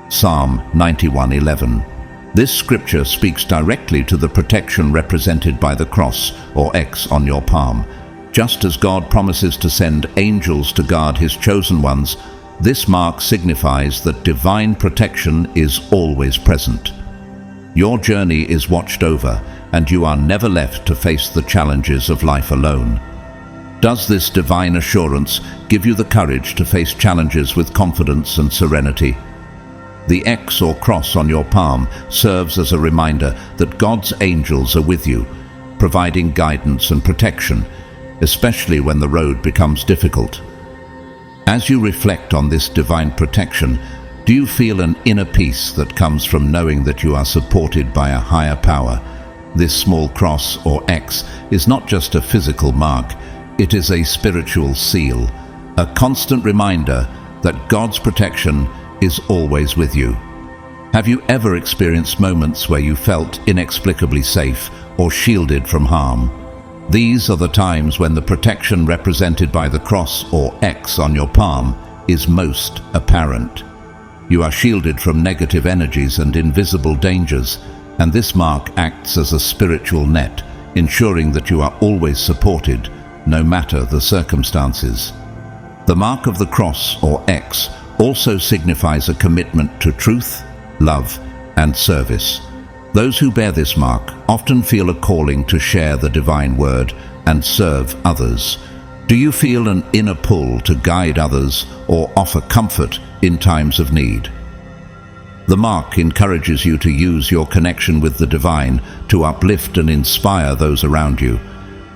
Psalm 91:11. This scripture speaks directly to the protection represented by the cross or X on your palm. Just as God promises to send angels to guard his chosen ones, this mark signifies that divine protection is always present. Your journey is watched over, and you are never left to face the challenges of life alone. Does this divine assurance give you the courage to face challenges with confidence and serenity? The X or cross on your palm serves as a reminder that God's angels are with you, providing guidance and protection, especially when the road becomes difficult. As you reflect on this divine protection, do you feel an inner peace that comes from knowing that you are supported by a higher power? This small cross or X is not just a physical mark, it is a spiritual seal, a constant reminder that God's protection is always with you. Have you ever experienced moments where you felt inexplicably safe or shielded from harm? These are the times when the protection represented by the cross or X on your palm is most apparent. You are shielded from negative energies and invisible dangers, and this mark acts as a spiritual net, ensuring that you are always supported, no matter the circumstances. The mark of the cross, or X, also signifies a commitment to truth, love, and service. Those who bear this mark often feel a calling to share the divine word and serve others. Do you feel an inner pull to guide others or offer comfort in times of need? The mark encourages you to use your connection with the divine to uplift and inspire those around you.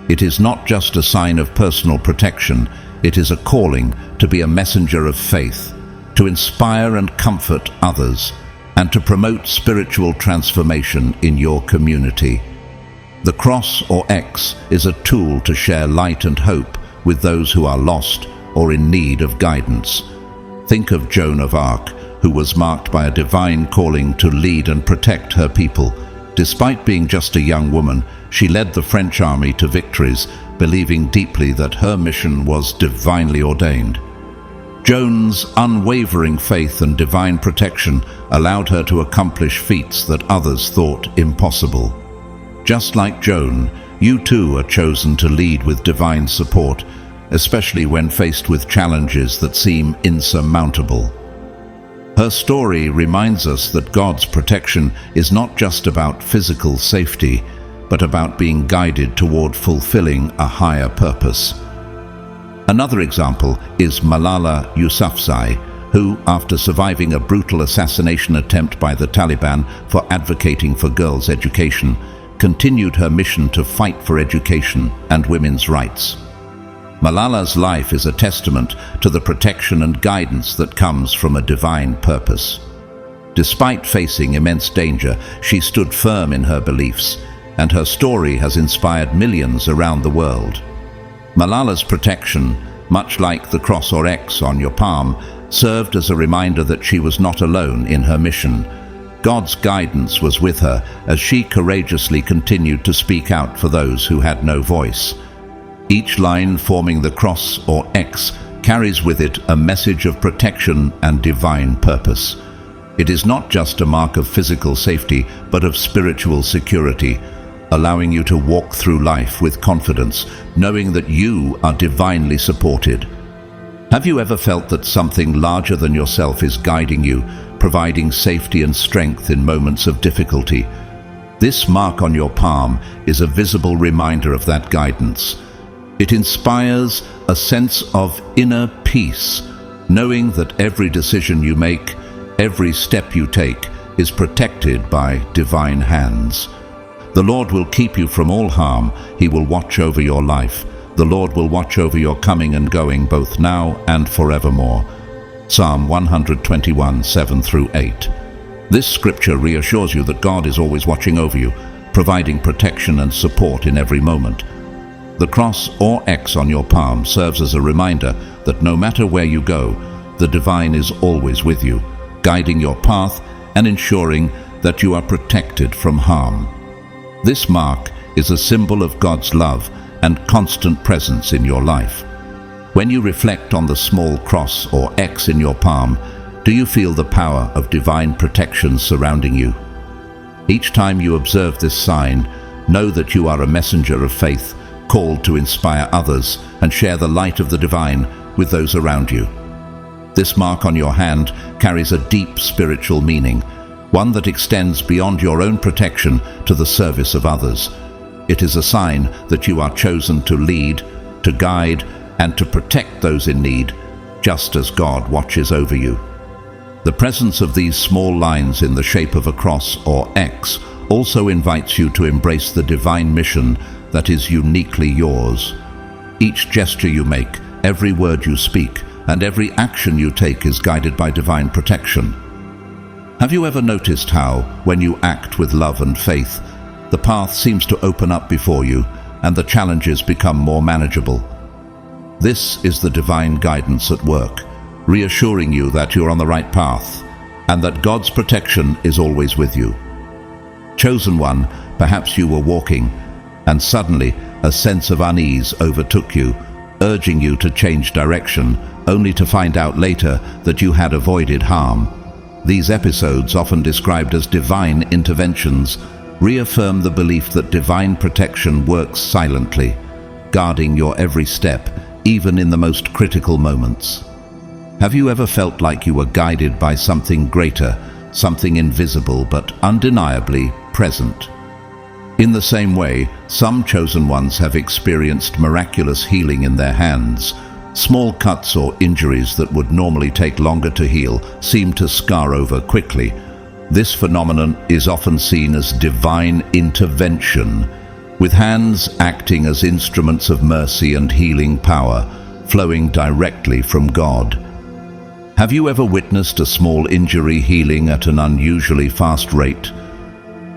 It is not just a sign of personal protection, it is a calling to be a messenger of faith, to inspire and comfort others, and to promote spiritual transformation in your community. The cross, or X, is a tool to share light and hope with those who are lost or in need of guidance. Think of Joan of Arc, who was marked by a divine calling to lead and protect her people. Despite being just a young woman, she led the French army to victories, believing deeply that her mission was divinely ordained. Joan's unwavering faith and divine protection allowed her to accomplish feats that others thought impossible. Just like Joan, you too are chosen to lead with divine support, especially when faced with challenges that seem insurmountable. Her story reminds us that God's protection is not just about physical safety, but about being guided toward fulfilling a higher purpose. Another example is Malala Yousafzai, who, after surviving a brutal assassination attempt by the Taliban for advocating for girls' education, continued her mission to fight for education and women's rights. Malala's life is a testament to the protection and guidance that comes from a divine purpose. Despite facing immense danger, she stood firm in her beliefs, and her story has inspired millions around the world. Malala's protection, much like the cross or X on your palm, served as a reminder that she was not alone in her mission. God's guidance was with her as she courageously continued to speak out for those who had no voice. Each line forming the cross or X carries with it a message of protection and divine purpose. It is not just a mark of physical safety, but of spiritual security, allowing you to walk through life with confidence, knowing that you are divinely supported. Have you ever felt that something larger than yourself is guiding you, providing safety and strength in moments of difficulty? This mark on your palm is a visible reminder of that guidance. It inspires a sense of inner peace, knowing that every decision you make, every step you take, is protected by divine hands. The Lord will keep you from all harm. He will watch over your life. The Lord will watch over your coming and going, both now and forevermore. Psalm 121, 7 through 8. This scripture reassures you that God is always watching over you, providing protection and support in every moment. The cross or X on your palm serves as a reminder that no matter where you go, the divine is always with you, guiding your path and ensuring that you are protected from harm. This mark is a symbol of God's love and constant presence in your life. When you reflect on the small cross or X in your palm, do you feel the power of divine protection surrounding you? Each time you observe this sign, know that you are a messenger of faith, called to inspire others and share the light of the divine with those around you. This mark on your hand carries a deep spiritual meaning, one that extends beyond your own protection to the service of others. It is a sign that you are chosen to lead, to guide, and to protect those in need, just as God watches over you. The presence of these small lines in the shape of a cross or X also invites you to embrace the divine mission that is uniquely yours. Each gesture you make, every word you speak, and every action you take is guided by divine protection. Have you ever noticed how, when you act with love and faith, the path seems to open up before you and the challenges become more manageable? This is the divine guidance at work, reassuring you that you're on the right path and that God's protection is always with you. Chosen one, perhaps you were walking, and suddenly a sense of unease overtook you, urging you to change direction, only to find out later that you had avoided harm. These episodes, often described as divine interventions, reaffirm the belief that divine protection works silently, guarding your every step, even in the most critical moments. Have you ever felt like you were guided by something greater, something invisible but undeniably present? In the same way, some chosen ones have experienced miraculous healing in their hands. Small cuts or injuries that would normally take longer to heal seem to scar over quickly. This phenomenon is often seen as divine intervention, with hands acting as instruments of mercy and healing power, flowing directly from God. Have you ever witnessed a small injury healing at an unusually fast rate?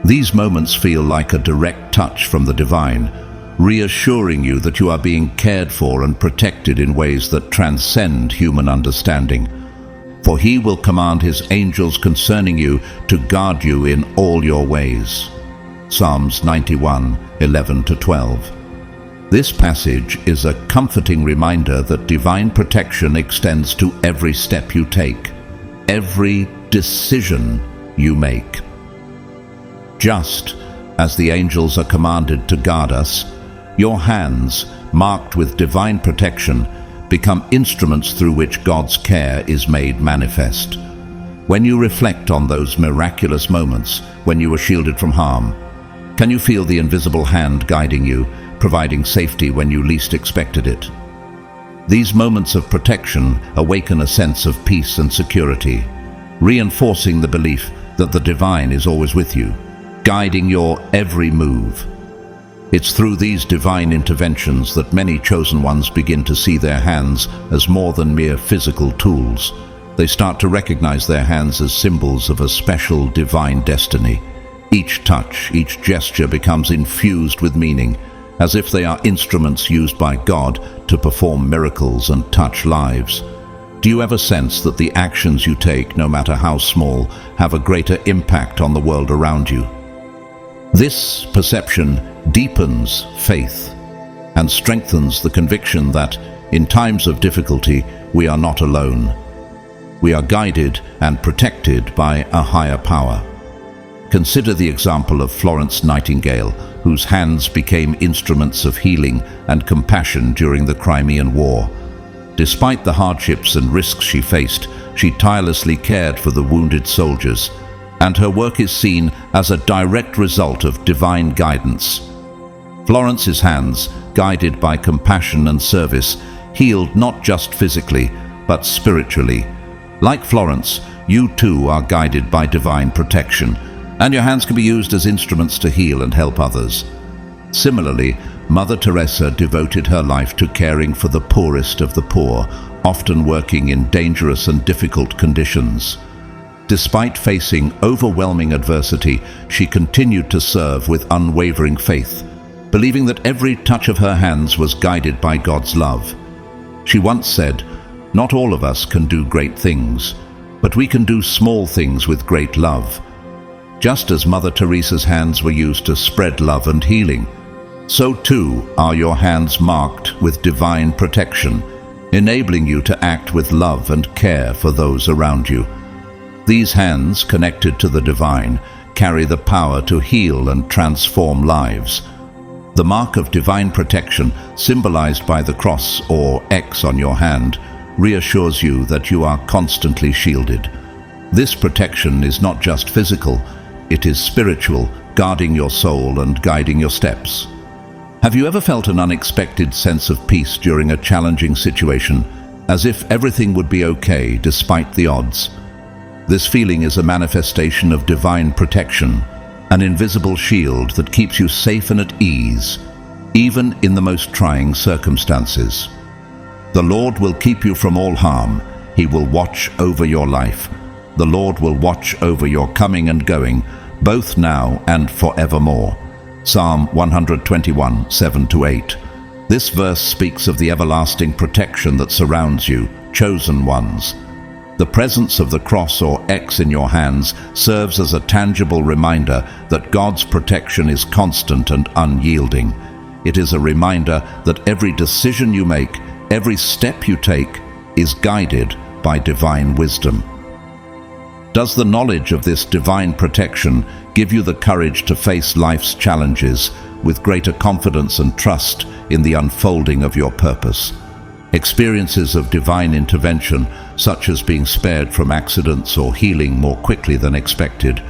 These moments feel like a direct touch from the divine, reassuring you that you are being cared for and protected in ways that transcend human understanding. For he will command his angels concerning you to guard you in all your ways. Psalms 91, 11-12. This passage is a comforting reminder that divine protection extends to every step you take, every decision you make. Just as the angels are commanded to guard us, your hands, marked with divine protection, become instruments through which God's care is made manifest. When you reflect on those miraculous moments when you were shielded from harm, can you feel the invisible hand guiding you, providing safety when you least expected it? These moments of protection awaken a sense of peace and security, reinforcing the belief that the divine is always with you, guiding your every move. It's through these divine interventions that many chosen ones begin to see their hands as more than mere physical tools. They start to recognize their hands as symbols of a special divine destiny. Each touch, each gesture becomes infused with meaning, as if they are instruments used by God to perform miracles and touch lives. Do you ever sense that the actions you take, no matter how small, have a greater impact on the world around you? This perception deepens faith and strengthens the conviction that, in times of difficulty, we are not alone. We are guided and protected by a higher power. Consider the example of Florence Nightingale, whose hands became instruments of healing and compassion during the Crimean War. Despite the hardships and risks she faced, she tirelessly cared for the wounded soldiers, and her work is seen as a direct result of divine guidance. Florence's hands, guided by compassion and service, healed not just physically, but spiritually. Like Florence, you too are guided by divine protection, and your hands can be used as instruments to heal and help others. Similarly, Mother Teresa devoted her life to caring for the poorest of the poor, often working in dangerous and difficult conditions. Despite facing overwhelming adversity, she continued to serve with unwavering faith, believing that every touch of her hands was guided by God's love. She once said, "Not all of us can do great things, but we can do small things with great love." Just as Mother Teresa's hands were used to spread love and healing, so too are your hands marked with divine protection, enabling you to act with love and care for those around you. These hands, connected to the divine, carry the power to heal and transform lives. The mark of divine protection, symbolized by the cross or X on your hand, reassures you that you are constantly shielded. This protection is not just physical, it is spiritual, guarding your soul and guiding your steps. Have you ever felt an unexpected sense of peace during a challenging situation, as if everything would be okay despite the odds? This feeling is a manifestation of divine protection, an invisible shield that keeps you safe and at ease, even in the most trying circumstances. The Lord will keep you from all harm. He will watch over your life. The Lord will watch over your coming and going, both now and forevermore. Psalm 121, 7-8. This verse speaks of the everlasting protection that surrounds you, chosen ones. The presence of the cross or X in your hands serves as a tangible reminder that God's protection is constant and unyielding. It is a reminder that every decision you make, every step you take, is guided by divine wisdom. Does the knowledge of this divine protection give you the courage to face life's challenges with greater confidence and trust in the unfolding of your purpose? Experiences of divine intervention, such as being spared from accidents or healing more quickly than expected,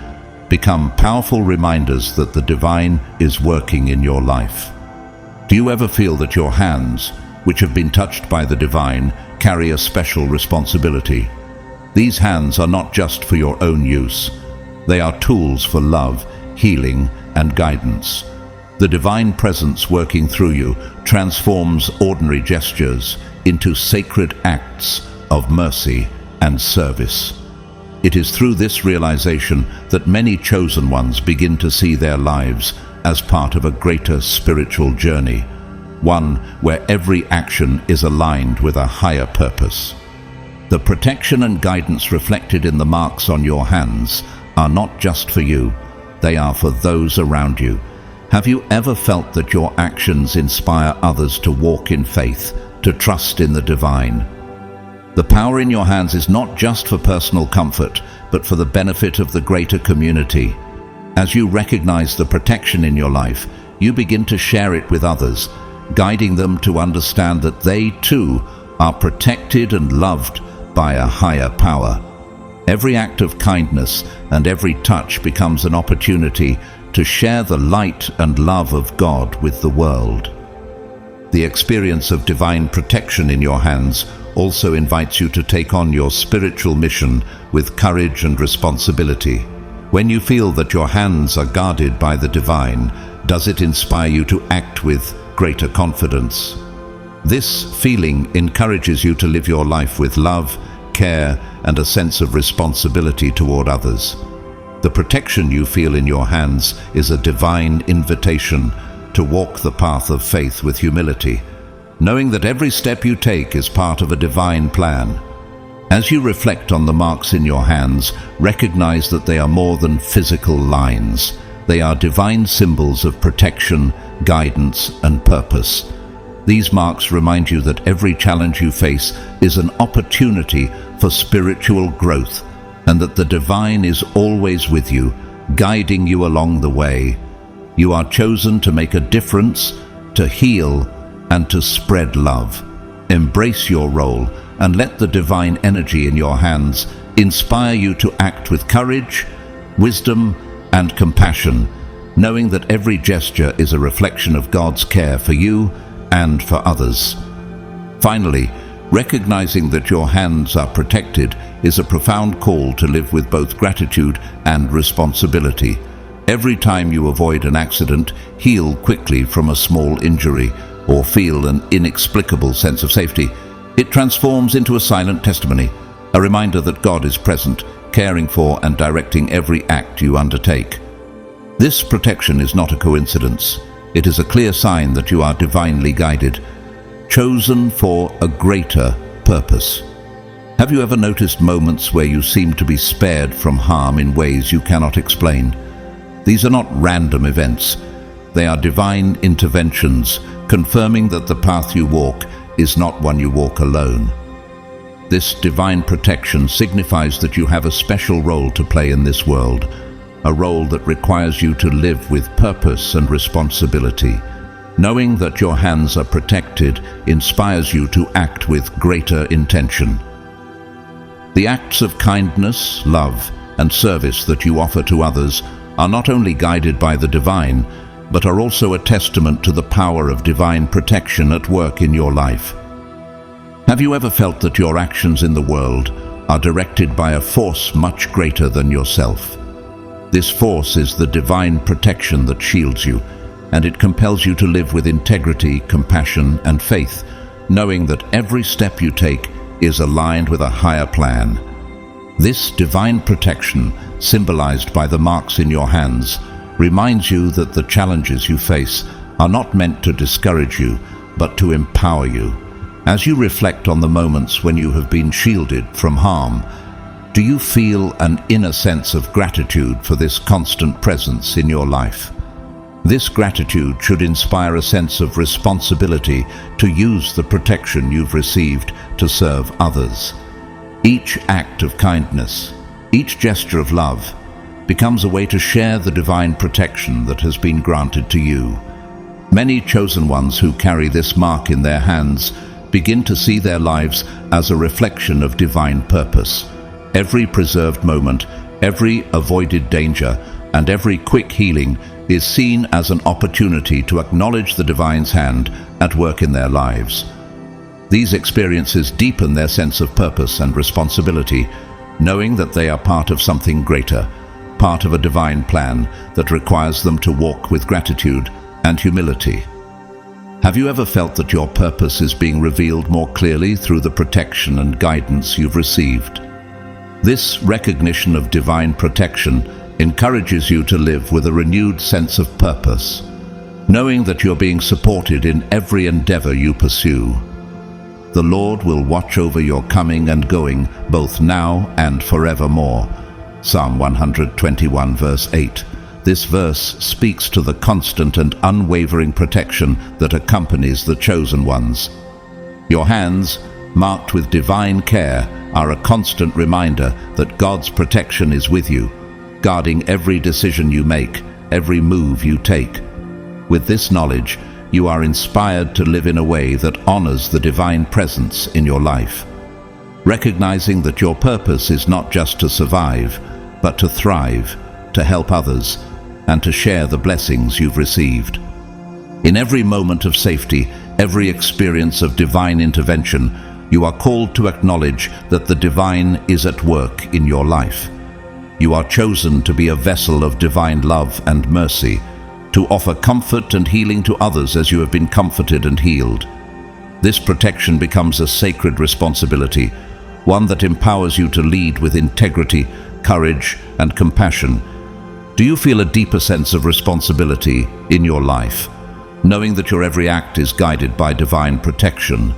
become powerful reminders that the divine is working in your life. Do you ever feel that your hands, which have been touched by the divine, carry a special responsibility? These hands are not just for your own use. They are tools for love, healing, and guidance. The divine presence working through you transforms ordinary gestures into sacred acts of mercy and service. It is through this realization that many chosen ones begin to see their lives as part of a greater spiritual journey, one where every action is aligned with a higher purpose. The protection and guidance reflected in the marks on your hands are not just for you, they are for those around you. Have you ever felt that your actions inspire others to walk in faith, to trust in the divine? The power in your hands is not just for personal comfort, but for the benefit of the greater community. As you recognize the protection in your life, you begin to share it with others, guiding them to understand that they too are protected and loved by a higher power. Every act of kindness and every touch becomes an opportunity to share the light and love of God with the world. The experience of divine protection in your hands also invites you to take on your spiritual mission with courage and responsibility. When you feel that your hands are guarded by the divine, does it inspire you to act with greater confidence? This feeling encourages you to live your life with love, care, and a sense of responsibility toward others. The protection you feel in your hands is a divine invitation to walk the path of faith with humility, knowing that every step you take is part of a divine plan. As you reflect on the marks in your hands, recognize that they are more than physical lines. They are divine symbols of protection, guidance, and purpose. These marks remind you that every challenge you face is an opportunity for spiritual growth, and that the divine is always with you, guiding you along the way. You are chosen to make a difference, to heal, and to spread love. Embrace your role and let the divine energy in your hands inspire you to act with courage, wisdom, and compassion, knowing that every gesture is a reflection of God's care for you and for others. Finally, recognizing that your hands are protected is a profound call to live with both gratitude and responsibility. Every time you avoid an accident, heal quickly from a small injury, or feel an inexplicable sense of safety, it transforms into a silent testimony, a reminder that God is present, caring for and directing every act you undertake. This protection is not a coincidence. It is a clear sign that you are divinely guided, chosen for a greater purpose. Have you ever noticed moments where you seem to be spared from harm in ways you cannot explain? These are not random events. They are divine interventions, confirming that the path you walk is not one you walk alone. This divine protection signifies that you have a special role to play in this world, a role that requires you to live with purpose and responsibility. Knowing that your hands are protected inspires you to act with greater intention. The acts of kindness, love, and service that you offer to others are not only guided by the divine, but are also a testament to the power of divine protection at work in your life. Have you ever felt that your actions in the world are directed by a force much greater than yourself? This force is the divine protection that shields you, and it compels you to live with integrity, compassion, and faith, knowing that every step you take is aligned with a higher plan. This divine protection, symbolized by the marks in your hands, reminds you that the challenges you face are not meant to discourage you, but to empower you. As you reflect on the moments when you have been shielded from harm, do you feel an inner sense of gratitude for this constant presence in your life? This gratitude should inspire a sense of responsibility to use the protection you've received to serve others. Each act of kindness, Each gesture of love becomes a way to share the divine protection that has been granted to you. Many chosen ones who carry this mark in their hands begin to see their lives as a reflection of divine purpose. Every preserved moment, every avoided danger, and every quick healing is seen as an opportunity to acknowledge the divine's hand at work in their lives. These experiences deepen their sense of purpose and responsibility, knowing that they are part of something greater, part of a divine plan that requires them to walk with gratitude and humility. Have you ever felt that your purpose is being revealed more clearly through the protection and guidance you've received? This recognition of divine protection encourages you to live with a renewed sense of purpose, knowing that you're being supported in every endeavor you pursue. The Lord will watch over your coming and going, both now and forevermore. Psalm 121 verse 8. This verse speaks to the constant and unwavering protection that accompanies the chosen ones. Your hands, marked with divine care, are a constant reminder that God's protection is with you, guarding every decision you make, every move you take. With this knowledge, you are inspired to live in a way that honors the divine presence in your life, recognizing that your purpose is not just to survive, but to thrive, to help others, and to share the blessings you've received. In every moment of safety, every experience of divine intervention, you are called to acknowledge that the divine is at work in your life. You are chosen to be a vessel of divine love and mercy, to offer comfort and healing to others as you have been comforted and healed. This protection becomes a sacred responsibility, one that empowers you to lead with integrity, courage, and compassion. Do you feel a deeper sense of responsibility in your life, knowing that your every act is guided by divine protection?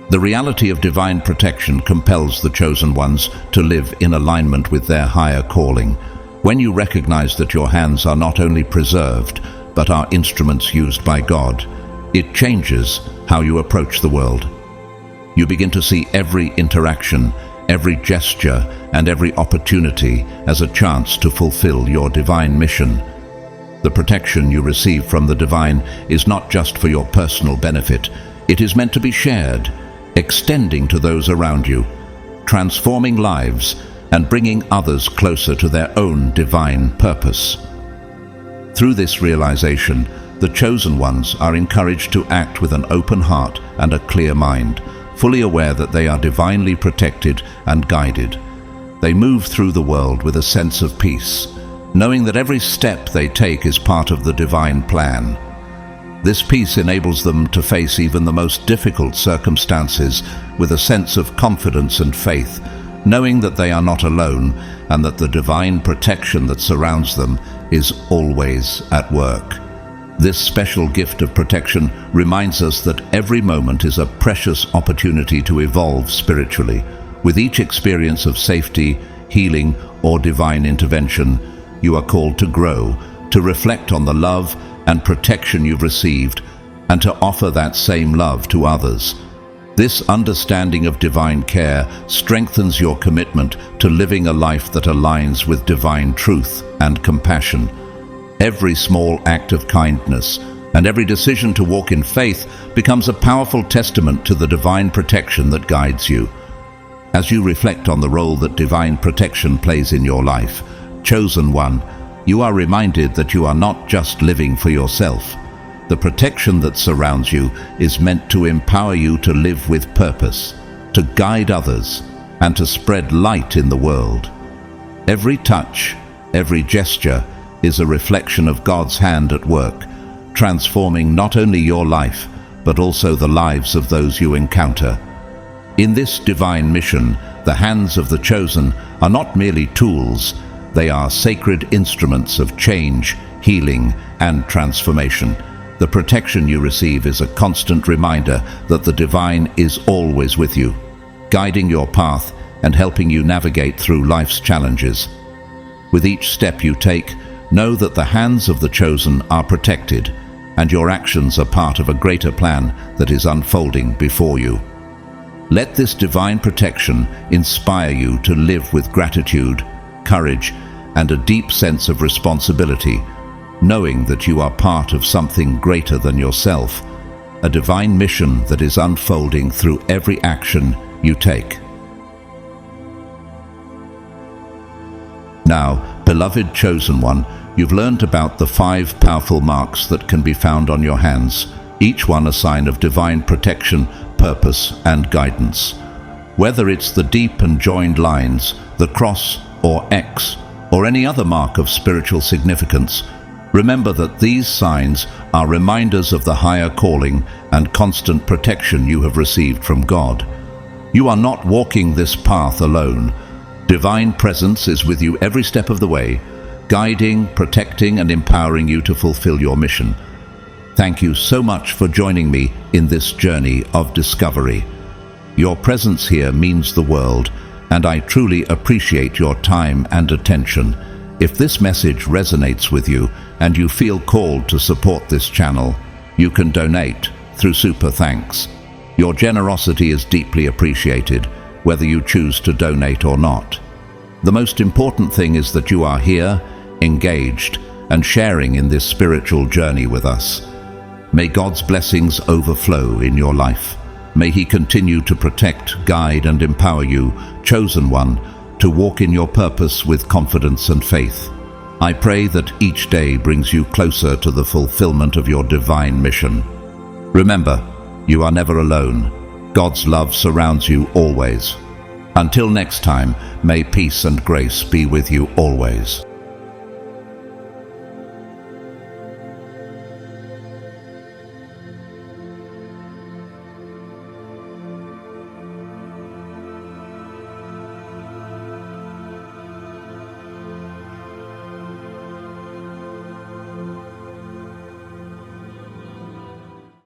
The reality of divine protection compels the chosen ones to live in alignment with their higher calling. When you recognize that your hands are not only preserved, but are instruments used by God, it changes how you approach the world. You begin to see every interaction, every gesture, and every opportunity as a chance to fulfill your divine mission. The protection you receive from the divine is not just for your personal benefit. It is meant to be shared, extending to those around you, transforming lives, and bringing others closer to their own divine purpose. Through this realization, the chosen ones are encouraged to act with an open heart and a clear mind, fully aware that they are divinely protected and guided. They move through the world with a sense of peace, knowing that every step they take is part of the divine plan. This peace enables them to face even the most difficult circumstances with a sense of confidence and faith, knowing that they are not alone and that the divine protection that surrounds them is always at work. This special gift of protection reminds us that every moment is a precious opportunity to evolve spiritually. With each experience of safety, healing, or divine intervention, you are called to grow, to reflect on the love and protection you've received, and to offer that same love to others. This understanding of divine care strengthens your commitment to living a life that aligns with divine truth and compassion. Every small act of kindness and every decision to walk in faith becomes a powerful testament to the divine protection that guides you. As you reflect on the role that divine protection plays in your life, chosen one, you are reminded that you are not just living for yourself. The protection that surrounds you is meant to empower you to live with purpose, to guide others, and to spread light in the world. Every touch, every gesture is a reflection of God's hand at work, transforming not only your life, but also the lives of those you encounter. In this divine mission, the hands of the chosen are not merely tools, they are sacred instruments of change, healing, and transformation. The protection you receive is a constant reminder that the divine is always with you, guiding your path and helping you navigate through life's challenges. With each step you take, know that the hands of the chosen are protected, and your actions are part of a greater plan that is unfolding before you. Let this divine protection inspire you to live with gratitude, courage, and a deep sense of responsibility, knowing that you are part of something greater than yourself, a divine mission that is unfolding through every action you take. Now, beloved chosen one, you've learned about the 5 powerful marks that can be found on your hands, each one a sign of divine protection, purpose, and guidance. Whether it's the deep and joined lines, the cross or X, or any other mark of spiritual significance, remember that these signs are reminders of the higher calling and constant protection you have received from God. You are not walking this path alone. Divine presence is with you every step of the way, guiding, protecting, and empowering you to fulfill your mission. Thank you so much for joining me in this journey of discovery. Your presence here means the world, and I truly appreciate your time and attention. If this message resonates with you and you feel called to support this channel, you can donate through Super Thanks. Your generosity is deeply appreciated, whether you choose to donate or not. The most important thing is that you are here, engaged, and sharing in this spiritual journey with us. May God's blessings overflow in your life. May He continue to protect, guide, and empower you, chosen one, to walk in your purpose with confidence and faith. I pray that each day brings you closer to the fulfillment of your divine mission. Remember, you are never alone. God's love surrounds you always. Until next time, may peace and grace be with you always.